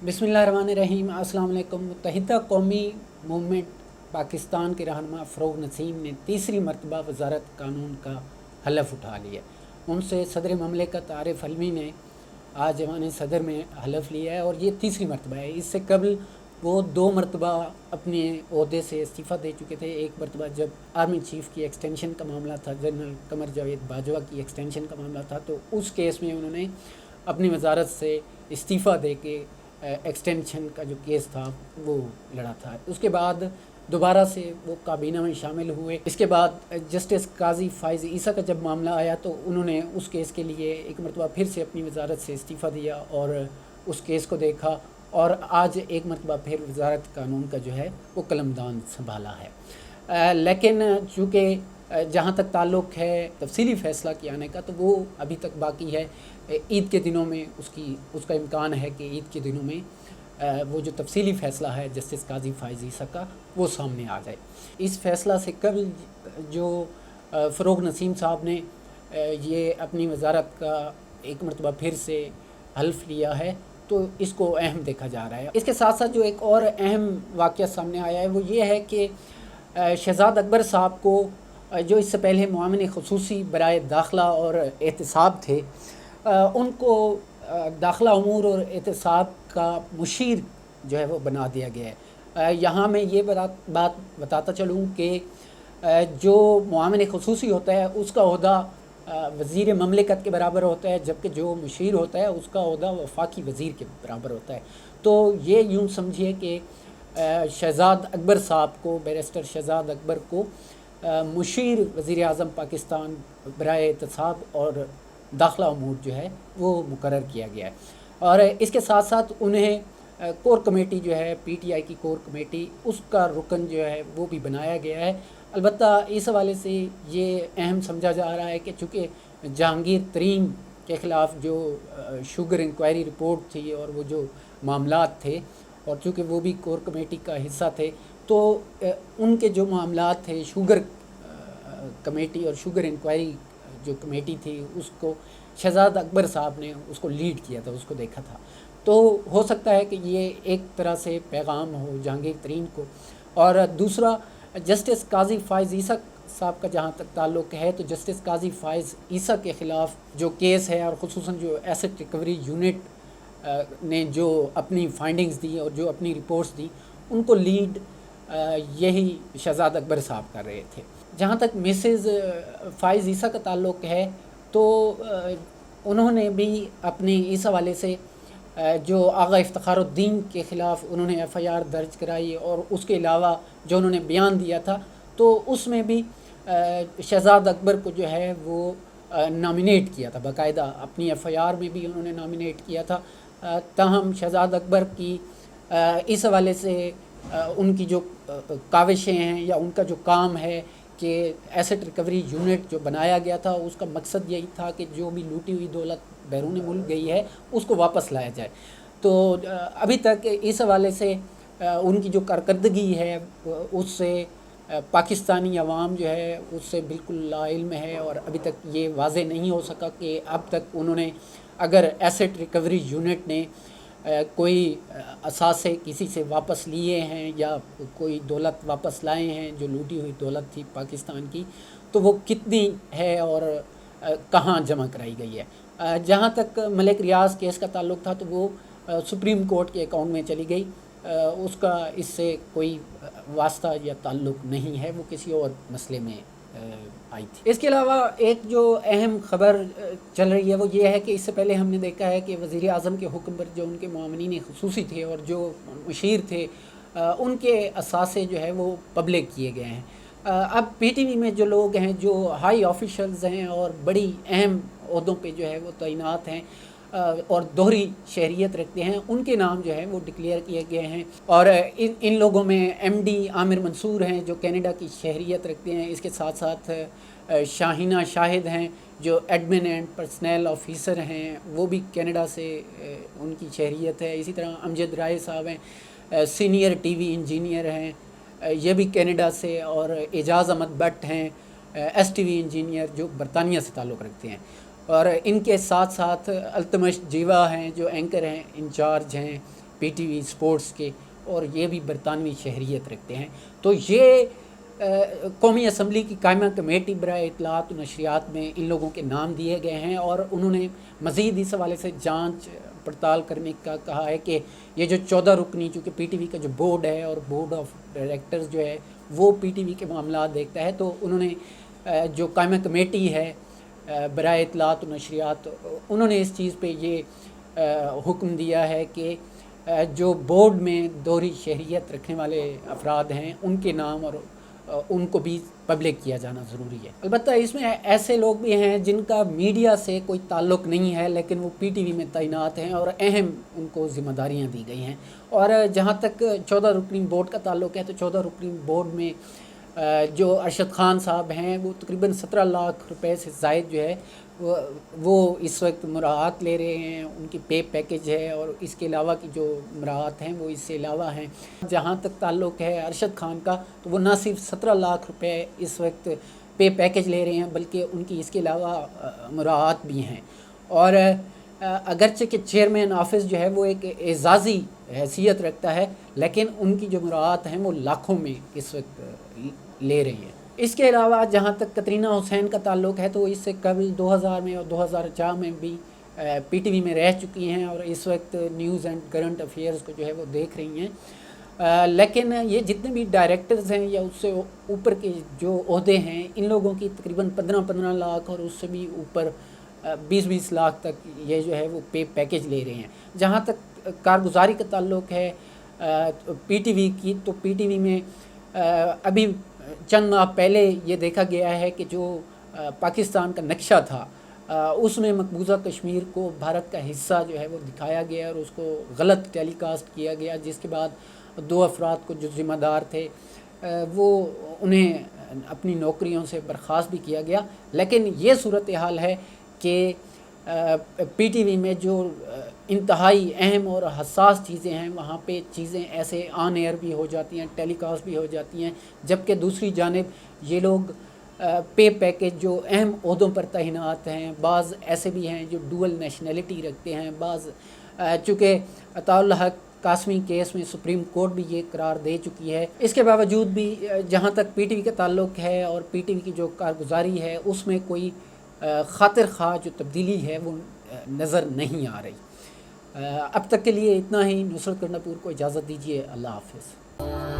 बिस्मिल्लाहिर्रहमानिर्रहीम। अस्सलाम वालेकुम। मुत्तहिदा कौमी मूवमेंट पाकिस्तान के रहनुमा फ़रोग़ नसीम ने तीसरी मरतबा वज़ारत कानून का हलफ उठा लिया। उनसे सदर ममलिकत आरिफ अलवी ने आज जवान सदर में हलफ लिया है और ये तीसरी मरतबा है। इससे कबल वो 2 मरतबा अपने ओहदे से इस्तीफ़ा दे चुके थे। एक मरतबा जब आर्मी चीफ़ की एक्सटेंशन का मामला था, जनरल कमर जावेद बाजवा की एक्सटेंशन का मामला था, तो उस केस में उन्होंने अपनी वज़ारत से इस्तीफ़ा दे के एक्सटेंशन का जो केस था वो लड़ा था। उसके बाद दोबारा से वो काबीना में शामिल हुए। इसके बाद जस्टिस काजी फ़ाइज़ ईसा का जब मामला आया तो उन्होंने उस केस के लिए एक मरतबा फिर से अपनी वज़ारत से इस्तीफ़ा दिया और उस केस को देखा और आज एक मरतबा फिर वज़ारत कानून का जो है वो कलमदान संभाला है। लेकिन चूँकि जहाँ तक ताल्लुक़ है तफसीली फ़ैसला किए आने का, तो वो अभी तक बाकी है। ईद के दिनों में उसका इम्कान है कि ईद के दिनों में वो जो तफसीली फ़ैसला है जस्टिस काजी फ़ाइज़ ईसा का वो सामने आ जाए। इस फ़ैसला से कल जो फ़रोग़ नसीम साहब ने ये अपनी वज़ारत का एक मरतबा फिर से हल्फ़ लिया है, तो इसको अहम देखा जा रहा है। इसके साथ साथ जो एक और अहम वाक़या सामने आया है वो ये है कि शहज़ाद अकबर साहब को जो इससे पहले मुआविन ख़ुसूसी बराए दाखिला और एहतसाब थे, उनको दाखिला उमूर और एहतसाब का मुशीर जो है वो बना दिया गया है। यहाँ मैं ये बात बताता चलूँ कि जो मुआविन ख़ुसूसी होता है उसका ओहदा वज़ीर ममलिकत के बराबर होता है, जबकि जो मुशीर होता है उसका ओहदा वफाकी वज़ीर के बराबर होता है। तो ये यूँ समझिए कि शहज़ाद अकबर साहब को, बैरिस्टर शहज़ाद अकबर को मुशीर वज़ीर आज़म पाकिस्तान बराए एहतसाब और दाखिला उमूर जो है वो मुकर्रर किया गया है। और इसके साथ साथ उन्हें कोर कमेटी जो है PTI की कोर कमेटी, उसका रुकन जो है वो भी बनाया गया है। अलबत्ता इस हवाले से ये अहम समझा जा रहा है कि चूँकि जहांगीर तरीन के ख़िलाफ़ जो शुगर इंक्वायरी रिपोर्ट थी और वो जो मामलात थे, और चूँकि वो भी कोर कमेटी का हिस्सा थे, तो उनके जो मामलात थे शुगर कमेटी और शुगर इंक्वायरी जो कमेटी थी उसको शहज़ाद अकबर साहब ने उसको लीड किया था, उसको देखा था। तो हो सकता है कि ये एक तरह से पैगाम हो जहांगीर तरीन को। और दूसरा, जस्टिस काजी फ़ाइज़ ईसा साहब का जहाँ तक ताल्लुक़ है, तो जस्टिस काजी फ़ाइज़ ईसा के ख़िलाफ़ जो केस है और ख़ुसूसन जो एसेट रिकवरी यूनिट ने जो अपनी फाइंडिंग्स दी और जो अपनी रिपोर्ट्स दी, उनको लीड यही शहज़ाद अकबर साहब कर रहे थे। जहाँ तक मिसेज़ फ़ाइज़ ईसा का ताल्लुक़ है, तो उन्होंने भी अपने इस हवाले से जो आगा इफ्तिखारुद्दीन के ख़िलाफ़ उन्होंने FIR दर्ज कराई और उसके अलावा जो उन्होंने बयान दिया था, तो उसमें भी शहज़ाद अकबर को जो है वो नॉमिनेट किया था, बाकायदा अपनी FIR में भी उन्होंने नॉमिनेट किया था। ताहम शहज़ाद अकबर की इस हवाले से उनकी जो काविशें हैं या उनका जो काम है कि एसेट रिकवरी यूनिट जो बनाया गया था उसका मकसद यही था कि जो भी लूटी हुई दौलत बैरून मुल्क गई है उसको वापस लाया जाए। तो अभी तक इस हवाले से उनकी जो कारकर्दगी है उससे पाकिस्तानी अवाम जो है उससे बिल्कुल लाइल्म है और अभी तक ये वाज़े नहीं हो सका कि अब तक उन्होंने, अगर एसेट रिकवरी यूनिट ने कोई असासे किसी से वापस लिए हैं या कोई दौलत वापस लाए हैं जो लूटी हुई दौलत थी पाकिस्तान की, तो वो कितनी है और कहाँ जमा कराई गई है। जहाँ तक मलिक रियाज केस का ताल्लुक़ था, तो वो सुप्रीम कोर्ट के अकाउंट में चली गई, उसका इससे कोई वास्ता या ताल्लुक़ नहीं है, वो किसी और मसले में आई थी। इसके अलावा एक जो अहम ख़बर चल रही है वो ये है कि इससे पहले हमने देखा है कि वज़ीर आज़म के हुक्म पर जो उनके मुआविनीन ख़ुसूसी थे और जो मुशीर थे, उनके असासे जो है वो पब्लिक किए गए हैं। अब PTV में जो लोग हैं, जो हाई ऑफिशल्स हैं और बड़ी अहम ओहदों पे जो है वो तैनात हैं और दोहरी शहरियत रखते हैं, उनके नाम जो है वो डिक्लेयर किए गए हैं। और इन लोगों में MD आमिर मंसूर हैं जो कनाडा की शहरियत रखते हैं। इसके साथ साथ शाहिना शाहिद हैं जो एडमिन एंड पर्सनल ऑफिसर हैं, वो भी कनाडा से उनकी शहरियत है। इसी तरह अमजद राय साहब हैं, सीनियर TV इंजीनियर हैं, ये भी कनाडा से। और एजाज़ अहमद भट्ट हैं, STV इंजीनियर जो बरतानिया से ताल्लुक़ रखते हैं। और इनके साथ साथ अल्तमश जीवा हैं जो एंकर हैं, इंचार्ज हैं پی ٹی وی اسپورٹس کے، اور یہ بھی برطانوی شہریت رکھتے ہیں۔ تو یہ قومی اسمبلی کی قائمہ کمیٹی برائے اطلاعات و نشریات میں ان لوگوں کے نام دیے گئے ہیں، اور انہوں نے مزید اس حوالے سے جانچ پڑتال کرنے کا کہا ہے کہ یہ جو 14 رکنی، چونکہ پی ٹی وی کا جو بورڈ ہے اور بورڈ آف ڈائریکٹرز جو ہے وہ پی ٹی وی کے معاملات دیکھتا ہے، تو انہوں نے جو قائمہ کمیٹی ہے برائے اطلاعات و نشریات، انہوں نے اس چیز پہ یہ حکم دیا ہے کہ جو بورڈ میں دوہری شہریت رکھنے والے افراد ہیں ان کے نام اور ان کو بھی پبلک کیا جانا ضروری ہے۔ البتہ اس میں ایسے لوگ بھی ہیں جن کا میڈیا سے کوئی تعلق نہیں ہے لیکن وہ پی ٹی وی میں تعینات ہیں اور اہم ان کو ذمہ داریاں دی گئی ہیں۔ اور جہاں تک 14 رکنی بورڈ کا تعلق ہے تو 14 رکنی بورڈ میں جو ارشد خان صاحب ہیں وہ تقریباً 17 لاکھ روپے سے زائد جو ہے وہ اس وقت مراعات لے رہے ہیں، ان کی پے پیکج ہے، اور اس کے علاوہ کی جو مراعات ہیں وہ اس سے علاوہ ہیں۔ جہاں تک تعلق ہے ارشد خان کا تو وہ نہ صرف 17 لاکھ روپے اس وقت پے پیکج لے رہے ہیں بلکہ ان کی اس کے علاوہ مراعات بھی ہیں، اور اگرچہ کہ چیئرمین آفس جو ہے وہ ایک اعزازی حیثیت رکھتا ہے لیکن ان کی جو مراعات ہیں وہ لاکھوں میں اس وقت لے رہی ہیں۔ اس کے علاوہ جہاں تک کترینہ حسین کا تعلق ہے تو اس سے قبل 2000 میں اور 2004 میں بھی پی ٹی وی میں رہ چکی ہیں اور اس وقت نیوز اینڈ کرنٹ افیئرز کو جو ہے وہ دیکھ رہی ہیں، لیکن یہ جتنے بھی ڈائریکٹرز ہیں یا اس سے اوپر کے جو عہدے ہیں ان لوگوں کی تقریباً 15 لاکھ اور اس سے بھی اوپر 20 لاکھ تک یہ جو ہے وہ پے پیکج لے رہے ہیں۔ جہاں تک کارگزاری کا تعلق ہے پی ٹی وی کی، تو پی ٹی وی میں ابھی چند ماہ پہلے یہ دیکھا گیا ہے کہ جو پاکستان کا نقشہ تھا اس میں مقبوضہ کشمیر کو بھارت کا حصہ جو ہے وہ دکھایا گیا اور اس کو غلط ٹیلی کاسٹ کیا گیا، جس کے بعد 2 افراد کو جو ذمہ دار تھے وہ انہیں اپنی نوکریوں سے برخاست بھی کیا گیا۔ لیکن یہ صورتحال ہے کہ پی ٹی وی میں جو انتہائی اہم اور حساس چیزیں ہیں وہاں پہ چیزیں ایسے آن ایئر بھی ہو جاتی ہیں، ٹیلی کاسٹ بھی ہو جاتی ہیں، جبکہ دوسری جانب یہ لوگ پے پیکج جو اہم عہدوں پر تعینات ہیں، بعض ایسے بھی ہیں جو ڈوئل نیشنلٹی رکھتے ہیں، بعض چونکہ عطاء الحق قاسمی کیس میں سپریم کورٹ بھی یہ قرار دے چکی ہے، اس کے باوجود بھی جہاں تک پی ٹی وی کا تعلق ہے اور پی ٹی وی کی جو کارگزاری ہے اس میں کوئی خاطر خواہ جو تبدیلی ہے وہ نظر نہیں آ رہی۔ اب تک کے لیے اتنا ہی۔ نصرت کرناپور کو اجازت دیجیے، اللہ حافظ۔